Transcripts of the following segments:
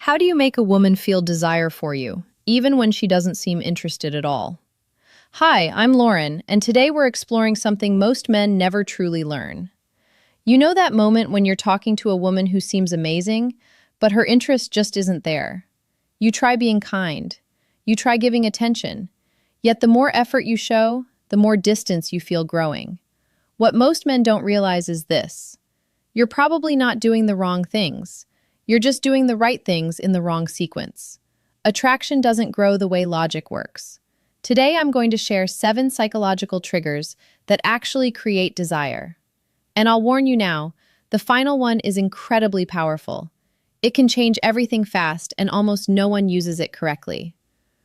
How do you make a woman feel desire for you, even when she doesn't seem interested at all? Hi, I'm Lauren, and today we're exploring something most men never truly learn. You know that moment when you're talking to a woman who seems amazing, but her interest just isn't there? You try being kind. You try giving attention. Yet the more effort you show, the more distance you feel growing. What most men don't realize is this. You're probably not doing the wrong things. You're just doing the right things in the wrong sequence. Attraction doesn't grow the way logic works. Today I'm going to share 7 psychological triggers that actually create desire. And I'll warn you now, the final one is incredibly powerful. It can change everything fast and almost no one uses it correctly.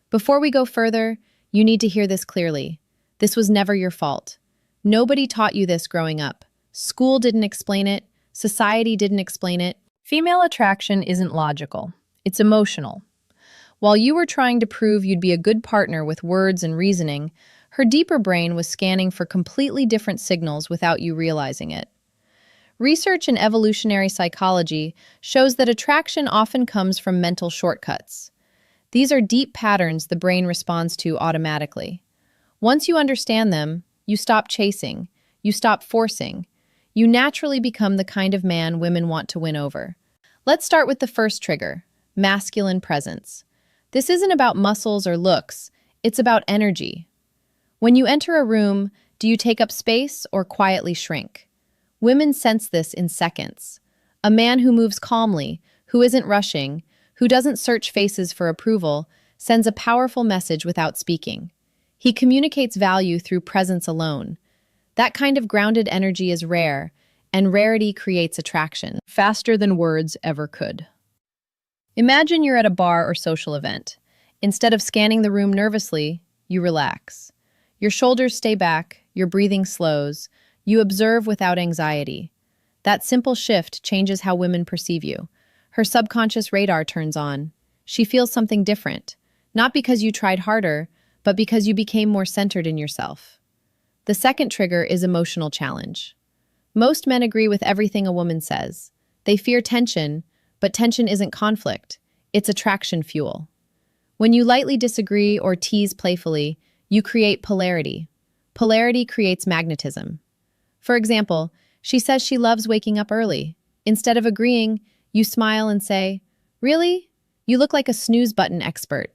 Before we go further, you need to hear this clearly. This was never your fault. Nobody taught you this growing up. School didn't explain it. Society didn't explain it. Female attraction isn't logical. It's emotional. While you were trying to prove you'd be a good partner with words and reasoning, her deeper brain was scanning for completely different signals without you realizing it. Research in evolutionary psychology shows that attraction often comes from mental shortcuts. These are deep patterns the brain responds to automatically. Once you understand them, you stop chasing, you stop forcing. You naturally become the kind of man women want to win over. Let's start with the first trigger, masculine presence. This isn't about muscles or looks, it's about energy. When you enter a room, do you take up space or quietly shrink? Women sense this in seconds. A man who moves calmly, who isn't rushing, who doesn't search faces for approval, sends a powerful message without speaking. He communicates value through presence alone. That kind of grounded energy is rare, and rarity creates attraction, faster than words ever could. Imagine you're at a bar or social event. Instead of scanning the room nervously, you relax. Your shoulders stay back, your breathing slows, you observe without anxiety. That simple shift changes how women perceive you. Her subconscious radar turns on. She feels something different, not because you tried harder, but because you became more centered in yourself. The second trigger is emotional challenge. Most men agree with everything a woman says. They fear tension, but tension isn't conflict. It's attraction fuel. When you lightly disagree or tease playfully, you create polarity. Polarity creates magnetism. For example, she says she loves waking up early. Instead of agreeing, you smile and say, "Really? You look like a snooze button expert."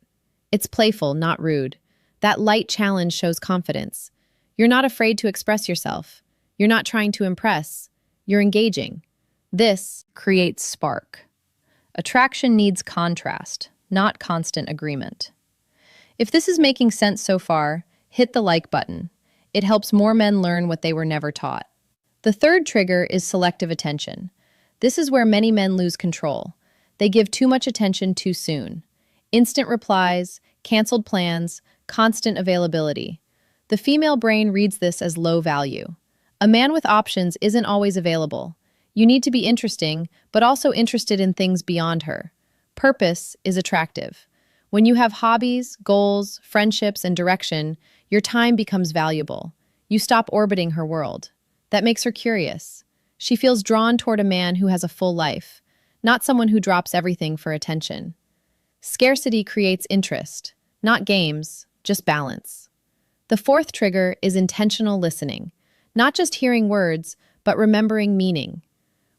It's playful, not rude. That light challenge shows confidence. You're not afraid to express yourself. You're not trying to impress. You're engaging. This creates spark. Attraction needs contrast, not constant agreement. If this is making sense so far, hit the like button. It helps more men learn what they were never taught. The third trigger is selective attention. This is where many men lose control. They give too much attention too soon. Instant replies, canceled plans, constant availability. The female brain reads this as low value. A man with options isn't always available. You need to be interesting, but also interested in things beyond her. Purpose is attractive. When you have hobbies, goals, friendships, and direction, your time becomes valuable. You stop orbiting her world. That makes her curious. She feels drawn toward a man who has a full life, not someone who drops everything for attention. Scarcity creates interest, not games, just balance. The fourth trigger is intentional listening, not just hearing words, but remembering meaning.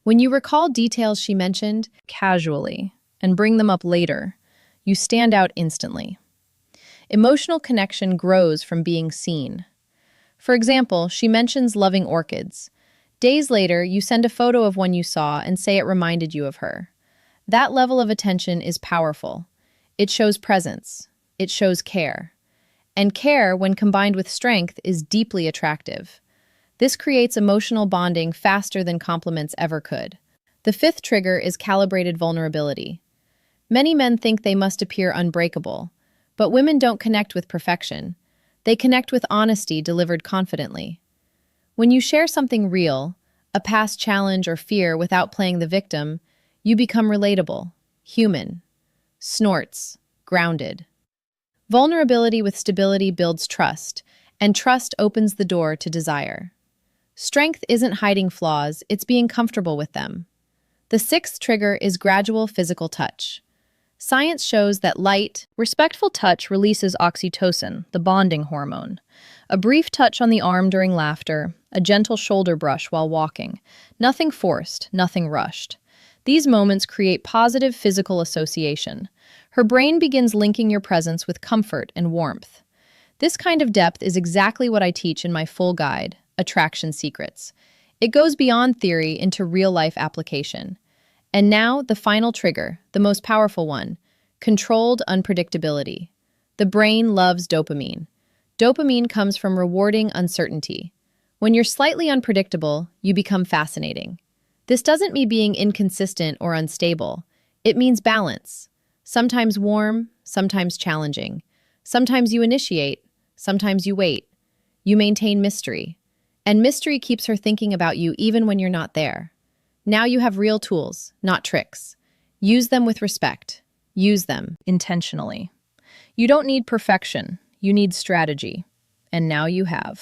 When you recall details she mentioned casually and bring them up later, you stand out instantly. Emotional connection grows from being seen. For example, she mentions loving orchids. Days later, you send a photo of one you saw and say it reminded you of her. That level of attention is powerful. It shows presence. It shows care. And care, when combined with strength, is deeply attractive. This creates emotional bonding faster than compliments ever could. The fifth trigger is calibrated vulnerability. Many men think they must appear unbreakable, but women don't connect with perfection. They connect with honesty delivered confidently. When you share something real, a past challenge or fear without playing the victim, you become relatable, human. Snorts, grounded. Vulnerability with stability builds trust, and trust opens the door to desire. Strength isn't hiding flaws, it's being comfortable with them. The sixth trigger is gradual physical touch. Science shows that light, respectful touch releases oxytocin, the bonding hormone. A brief touch on the arm during laughter, a gentle shoulder brush while walking. Nothing forced, nothing rushed. These moments create positive physical association. Her brain begins linking your presence with comfort and warmth. This kind of depth is exactly what I teach in my full guide, Attraction Secrets. It goes beyond theory into real-life application. And now, the final trigger, the most powerful one, controlled unpredictability. The brain loves dopamine. Dopamine comes from rewarding uncertainty. When you're slightly unpredictable, you become fascinating. This doesn't mean being inconsistent or unstable. It means balance. Sometimes warm, sometimes challenging. Sometimes you initiate, sometimes you wait. You maintain mystery. And mystery keeps her thinking about you even when you're not there. Now you have real tools, not tricks. Use them with respect. Use them intentionally. You don't need perfection. You need strategy. And now you have.